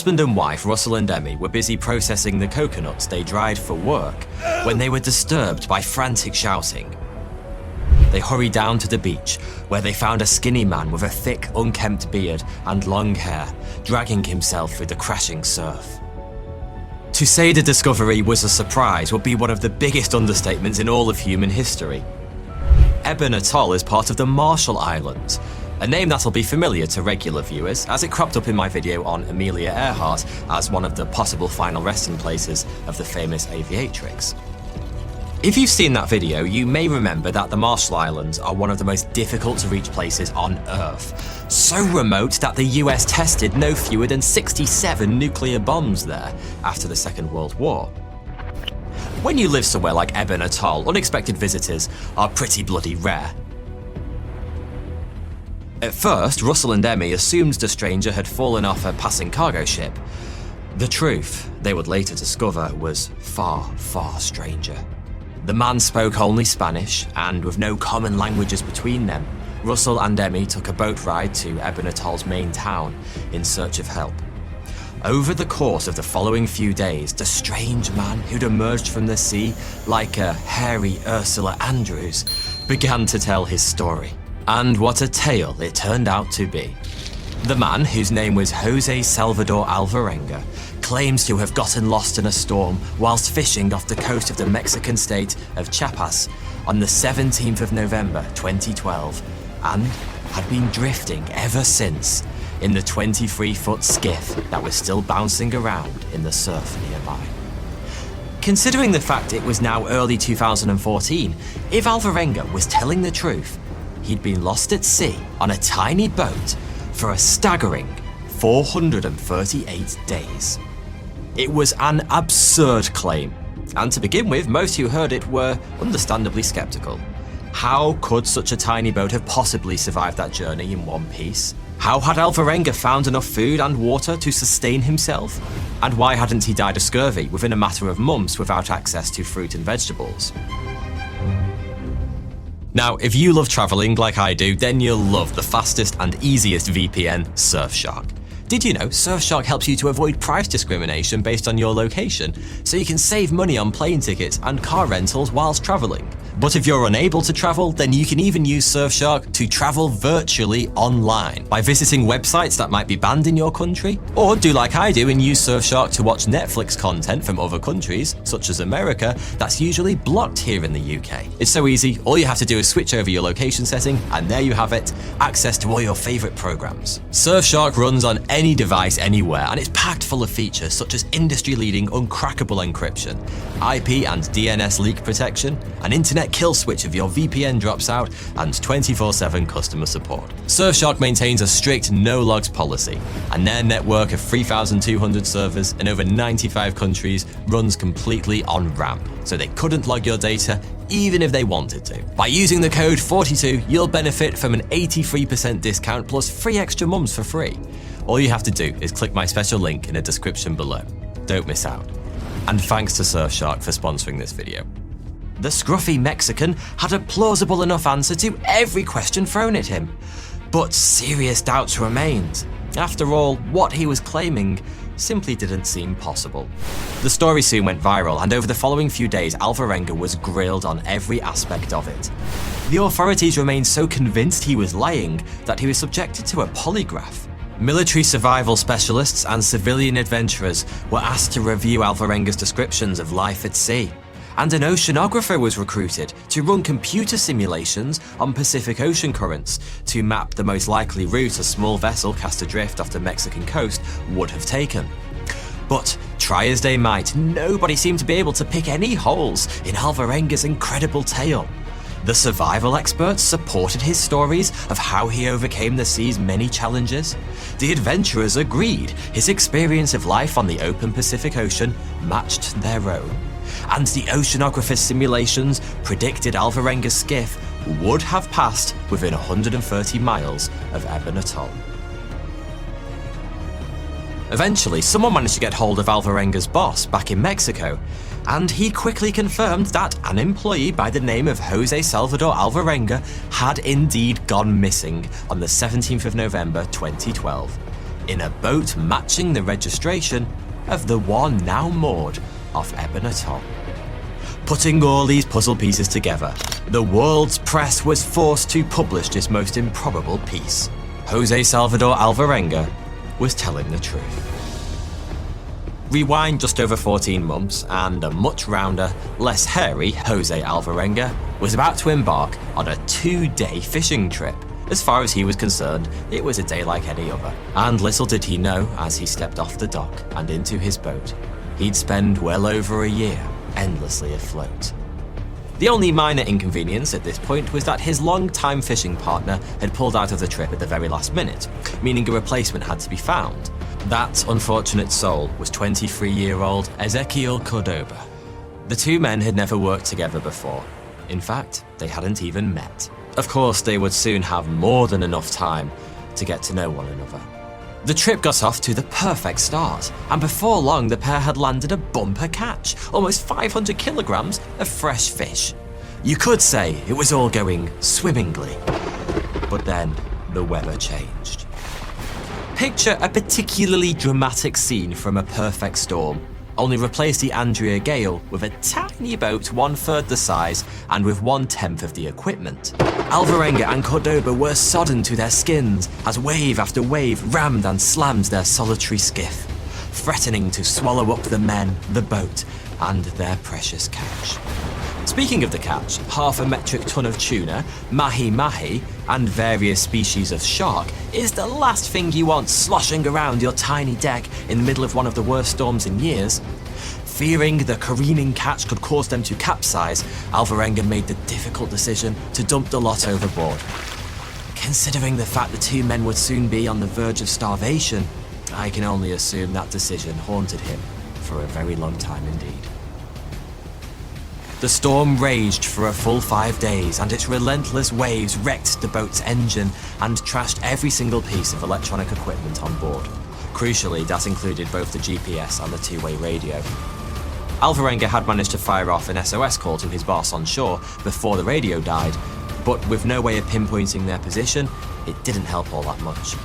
Husband and wife Russell and Emmy were busy processing the coconuts they dried for work when they were disturbed by frantic shouting. They hurried down to the beach, where they found a skinny man with a thick, unkempt beard and long hair, dragging himself through the crashing surf. To say the discovery was a surprise would be one of the biggest understatements in all of human history. Eben Atoll is part of the Marshall Islands, a name that'll be familiar to regular viewers, as it cropped up in my video on Amelia Earhart as one of the possible final resting places of the famous aviatrix. If you've seen that video, you may remember that the Marshall Islands are one of the most difficult to reach places on Earth. So remote that the US tested no fewer than 67 nuclear bombs there after the Second World War. When you live somewhere like Eben Atoll, unexpected visitors are pretty bloody rare. At first, Russell and Emmy assumed the stranger had fallen off a passing cargo ship. The truth, they would later discover, was far, far stranger. The man spoke only Spanish, and with no common languages between them, Russell and Emmy took a boat ride to Eben Atoll's main town in search of help. Over the course of the following few days, the strange man who'd emerged from the sea like a hairy Ursula Andrews began to tell his story. And what a tale it turned out to be. The man, whose name was Jose Salvador Alvarenga, claims to have gotten lost in a storm whilst fishing off the coast of the Mexican state of Chiapas on the 17th of November 2012, and had been drifting ever since in the 23-foot skiff that was still bouncing around in the surf nearby. Considering the fact it was now early 2014, if Alvarenga was telling the truth, he'd been lost at sea on a tiny boat for a staggering 438 days. It was an absurd claim, and to begin with, most who heard it were understandably skeptical. How could such a tiny boat have possibly survived that journey in one piece? How had Alvarenga found enough food and water to sustain himself? And why hadn't he died of scurvy within a matter of months without access to fruit and vegetables? Now, if you love traveling like I do, then you'll love the fastest and easiest VPN, Surfshark. Did you know Surfshark helps you to avoid price discrimination based on your location, so you can save money on plane tickets and car rentals whilst traveling? But if you're unable to travel, then you can even use Surfshark to travel virtually online by visiting websites that might be banned in your country, or do like I do and use Surfshark to watch Netflix content from other countries, such as America, that's usually blocked here in the UK. It's so easy, all you have to do is switch over your location setting, and there you have it, access to all your favorite programs. Surfshark runs on any device anywhere, and it's packed full of features such as industry-leading uncrackable encryption, IP and DNS leak protection, an internet kill switch if your VPN drops out, and 24/7 customer support. Surfshark maintains a strict no-logs policy, and their network of 3,200 servers in over 95 countries runs completely on ramp, so they couldn't log your data even if they wanted to. By using the code 42, you'll benefit from an 83% discount plus 3 extra months for free. All you have to do is click my special link in the description below. Don't miss out. And thanks to Surfshark for sponsoring this video. The scruffy Mexican had a plausible enough answer to every question thrown at him, but serious doubts remained. After all, what he was claiming simply didn't seem possible. The story soon went viral, and over the following few days, Alvarenga was grilled on every aspect of it. The authorities remained so convinced he was lying that he was subjected to a polygraph. Military survival specialists and civilian adventurers were asked to review Alvarenga's descriptions of life at sea, and an oceanographer was recruited to run computer simulations on Pacific Ocean currents to map the most likely route a small vessel cast adrift off the Mexican coast would have taken. But try as they might, nobody seemed to be able to pick any holes in Alvarenga's incredible tale. The survival experts supported his stories of how he overcame the sea's many challenges. The adventurers agreed his experience of life on the open Pacific Ocean matched their own. And the oceanographer's simulations predicted Alvarenga's skiff would have passed within 130 miles of Eben Atoll. Eventually, someone managed to get hold of Alvarenga's boss back in Mexico, and he quickly confirmed that an employee by the name of Jose Salvador Alvarenga had indeed gone missing on the 17th of November 2012. in a boat matching the registration of the one now moored off Ebon Atoll. Putting all these puzzle pieces together, the world's press was forced to publish this most improbable piece. Jose Salvador Alvarenga was telling the truth. Rewind just over 14 months, and a much rounder, less hairy Jose Alvarenga was about to embark on a 2-day fishing trip. As far as he was concerned, it was a day like any other. And little did he know, as he stepped off the dock and into his boat, he'd spend well over a year endlessly afloat. The only minor inconvenience at this point was that his long-time fishing partner had pulled out of the trip at the very last minute, meaning a replacement had to be found. That unfortunate soul was 23-year-old Ezequiel Cordoba. The two men had never worked together before. In fact, they hadn't even met. Of course, they would soon have more than enough time to get to know one another. The trip got off to the perfect start, and before long the pair had landed a bumper catch, almost 500 kilograms of fresh fish. You could say it was all going swimmingly, but then the weather changed. Picture a particularly dramatic scene from A Perfect Storm, only replace the Andrea Gale with a tiny boat 1/3 the size and with 1/10 of the equipment. Alvarenga and Cordoba were sodden to their skins as wave after wave rammed and slammed their solitary skiff, threatening to swallow up the men, the boat, and their precious catch. Speaking of the catch, 1/2 metric ton of tuna, mahi-mahi, and various species of shark is the last thing you want sloshing around your tiny deck in the middle of one of the worst storms in years. Fearing the careening catch could cause them to capsize, Alvarenga made the difficult decision to dump the lot overboard. Considering the fact the two men would soon be on the verge of starvation, I can only assume that decision haunted him for a very long time indeed. The storm raged for a full 5 days, and its relentless waves wrecked the boat's engine and trashed every single piece of electronic equipment on board. Crucially, that included both the GPS and the two-way radio. Alvarenga had managed to fire off an SOS call to his boss on shore before the radio died, but with no way of pinpointing their position, it didn't help all that much.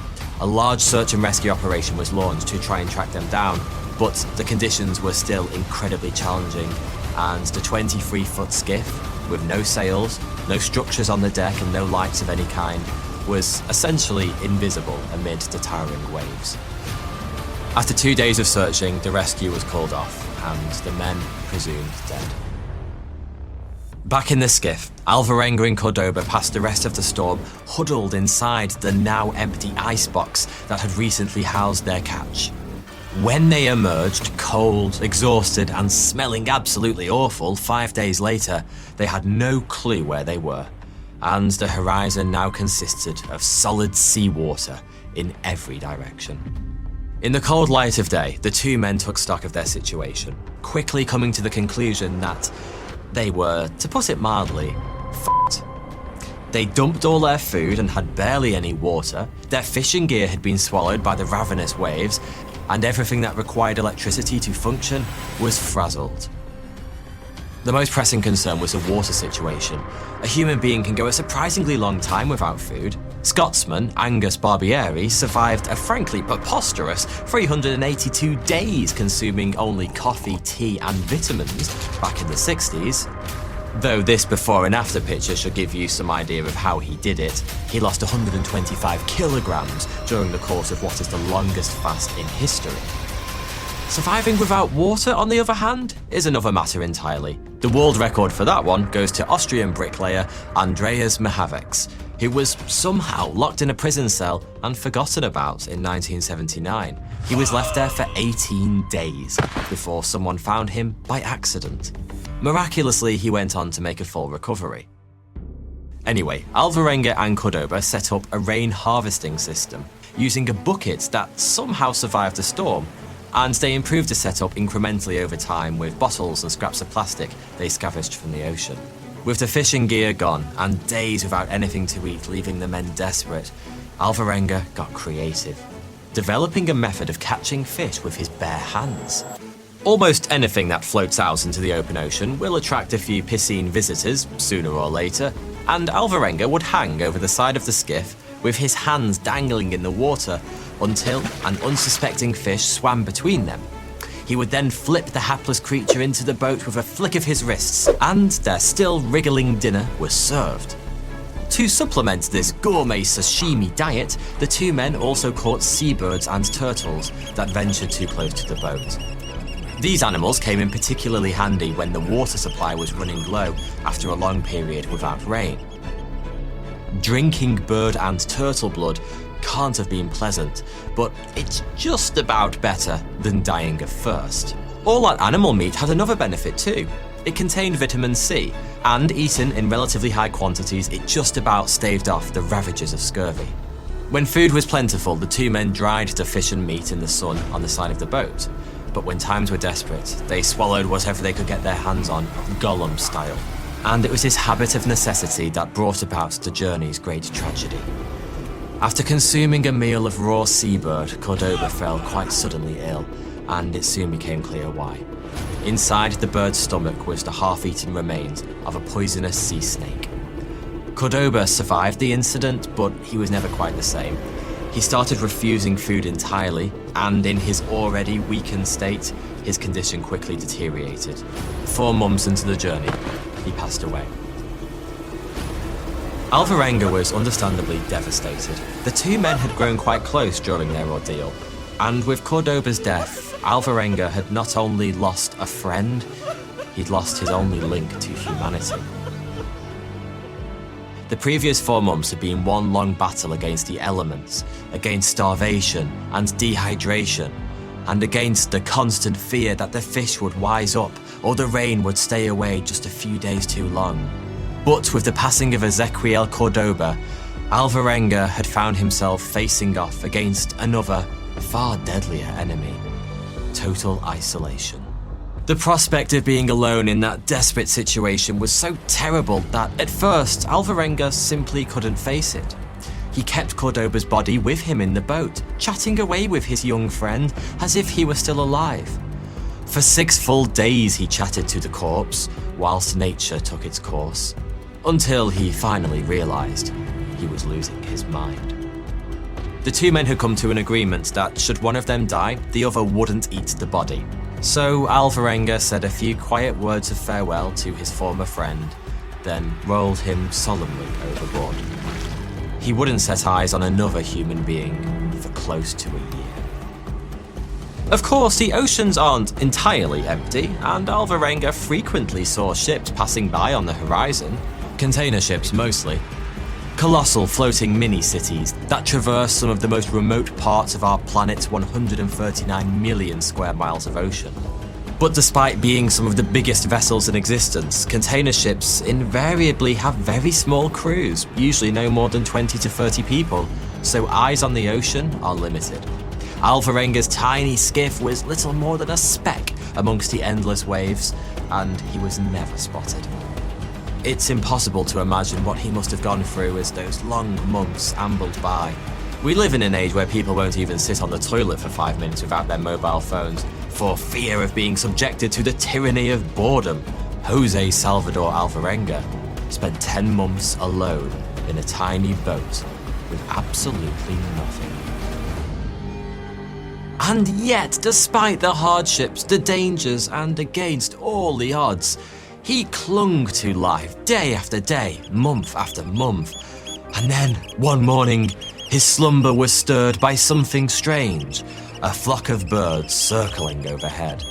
A large search and rescue operation was launched to try and track them down, but the conditions were still incredibly challenging, and the 23-foot skiff, with no sails, no structures on the deck and no lights of any kind, was essentially invisible amid the towering waves. After 2 days of searching, the rescue was called off, and the men presumed dead. Back in the skiff, Alvarenga and Cordoba passed the rest of the storm huddled inside the now empty icebox that had recently housed their catch. When they emerged, cold, exhausted, and smelling absolutely awful 5 days later, they had no clue where they were, and the horizon now consisted of solid seawater in every direction. In the cold light of day, the two men took stock of their situation, quickly coming to the conclusion that they were, to put it mildly, f***ed. They dumped all their food and had barely any water, their fishing gear had been swallowed by the ravenous waves, and everything that required electricity to function was frazzled. The most pressing concern was the water situation. A human being can go a surprisingly long time without food. Scotsman Angus Barbieri survived a frankly preposterous 382 days consuming only coffee, tea and vitamins back in the 60s. Though this before and after picture should give you some idea of how he did it, he lost 125 kilograms during the course of what is the longest fast in history. Surviving without water, on the other hand, is another matter entirely. The world record for that one goes to Austrian bricklayer Andreas Mahaveks, who was somehow locked in a prison cell and forgotten about in 1979. He was left there for 18 days before someone found him by accident. Miraculously, he went on to make a full recovery. Anyway, Alvarenga and Cordoba set up a rain harvesting system using a bucket that somehow survived the storm, and they improved the setup incrementally over time with bottles and scraps of plastic they scavenged from the ocean. With the fishing gear gone and days without anything to eat leaving the men desperate, Alvarenga got creative, developing a method of catching fish with his bare hands. Almost anything that floats out into the open ocean will attract a few piscine visitors sooner or later, and Alvarenga would hang over the side of the skiff with his hands dangling in the water, until an unsuspecting fish swam between them. He would then flip the hapless creature into the boat with a flick of his wrists, and their still wriggling dinner was served. To supplement this gourmet sashimi diet, the two men also caught seabirds and turtles that ventured too close to the boat. These animals came in particularly handy when the water supply was running low after a long period without rain. Drinking bird and turtle blood can't have been pleasant, but it's just about better than dying of thirst. All that animal meat had another benefit too. It contained vitamin C, and eaten in relatively high quantities, it just about staved off the ravages of scurvy. When food was plentiful, the two men dried the fish and meat in the sun on the side of the boat. But when times were desperate, they swallowed whatever they could get their hands on, Gollum style. And it was this habit of necessity that brought about the journey's great tragedy. After consuming a meal of raw seabird, Cordoba fell quite suddenly ill, and it soon became clear why. Inside the bird's stomach was the half-eaten remains of a poisonous sea snake. Cordoba survived the incident, but he was never quite the same. He started refusing food entirely, and in his already weakened state, his condition quickly deteriorated. 4 months into the journey, he passed away. Alvarenga was understandably devastated. The two men had grown quite close during their ordeal, and with Cordoba's death, Alvarenga had not only lost a friend, he'd lost his only link to humanity. The previous 4 months had been one long battle against the elements, against starvation and dehydration, and against the constant fear that the fish would wise up or the rain would stay away just a few days too long. But with the passing of Ezequiel Cordoba, Alvarenga had found himself facing off against another, far deadlier enemy: total isolation. The prospect of being alone in that desperate situation was so terrible that at first Alvarenga simply couldn't face it. He kept Cordoba's body with him in the boat, chatting away with his young friend as if he were still alive. For 6 full days he chatted to the corpse, whilst nature took its course, until he finally realised he was losing his mind. The two men had come to an agreement that should one of them die, the other wouldn't eat the body. So Alvarenga said a few quiet words of farewell to his former friend, then rolled him solemnly overboard. He wouldn't set eyes on another human being for close to a year. Of course, the oceans aren't entirely empty, and Alvarenga frequently saw ships passing by on the horizon. Container ships mostly. Colossal floating mini-cities that traverse some of the most remote parts of our planet's 139 million square miles of ocean. But despite being some of the biggest vessels in existence, container ships invariably have very small crews, usually no more than 20 to 30 people, so eyes on the ocean are limited. Alvarenga's tiny skiff was little more than a speck amongst the endless waves, and he was never spotted. It's impossible to imagine what he must have gone through as those long months ambled by. We live in an age where people won't even sit on the toilet for 5 minutes without their mobile phones, for fear of being subjected to the tyranny of boredom. Jose Salvador Alvarenga spent 10 months alone in a tiny boat with absolutely nothing. And yet, despite the hardships, the dangers, and against all the odds, he clung to life day after day, month after month. And then, one morning, his slumber was stirred by something strange, a flock of birds circling overhead.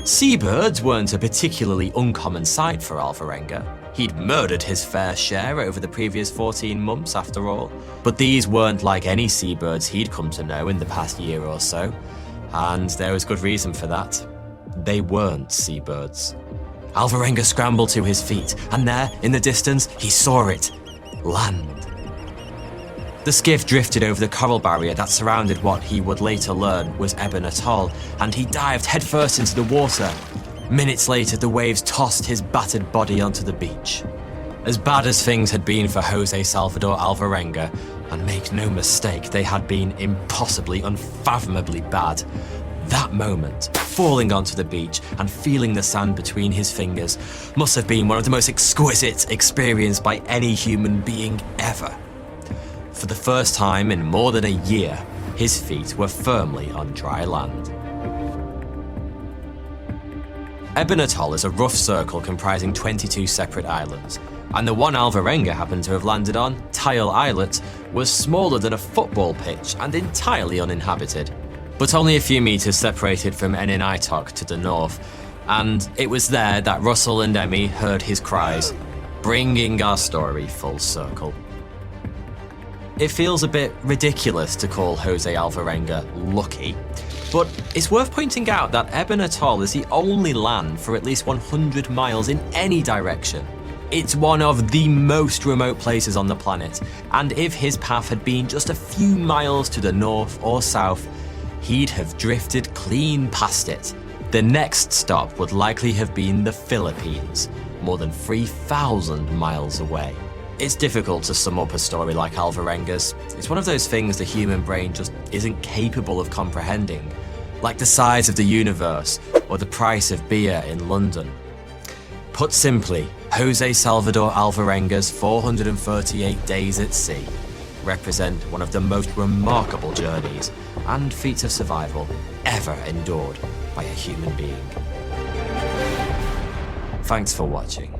Seabirds weren't a particularly uncommon sight for Alvarenga. He'd murdered his fair share over the previous 14 months, after all. But these weren't like any seabirds he'd come to know in the past year or so. And there was good reason for that. They weren't seabirds. Alvarenga scrambled to his feet, and there, in the distance, he saw it. Land. The skiff drifted over the coral barrier that surrounded what he would later learn was Ebon Atoll, and he dived headfirst into the water. Minutes later, the waves tossed his battered body onto the beach. As bad as things had been for Jose Salvador Alvarenga, and make no mistake, they had been impossibly, unfathomably bad, that moment, falling onto the beach and feeling the sand between his fingers, must have been one of the most exquisite experienced by any human being ever. For the first time in more than a year, his feet were firmly on dry land. Ebon Atoll is a rough circle comprising 22 separate islands, and the one Alvarenga happened to have landed on, Tile Islet, was smaller than a football pitch and entirely uninhabited, but only a few meters separated from Eniaitok to the north, and it was there that Russell and Emmy heard his cries, bringing our story full circle. It feels a bit ridiculous to call Jose Alvarenga lucky, but it's worth pointing out that Ebon Atoll is the only land for at least 100 miles in any direction. It's one of the most remote places on the planet, and if his path had been just a few miles to the north or south, he'd have drifted clean past it. The next stop would likely have been the Philippines, more than 3,000 miles away. It's difficult to sum up a story like Alvarenga's. It's one of those things the human brain just isn't capable of comprehending, like the size of the universe or the price of beer in London. Put simply, Jose Salvador Alvarenga's 438 days at sea represent one of the most remarkable journeys and feats of survival ever endured by a human being. Thanks for watching.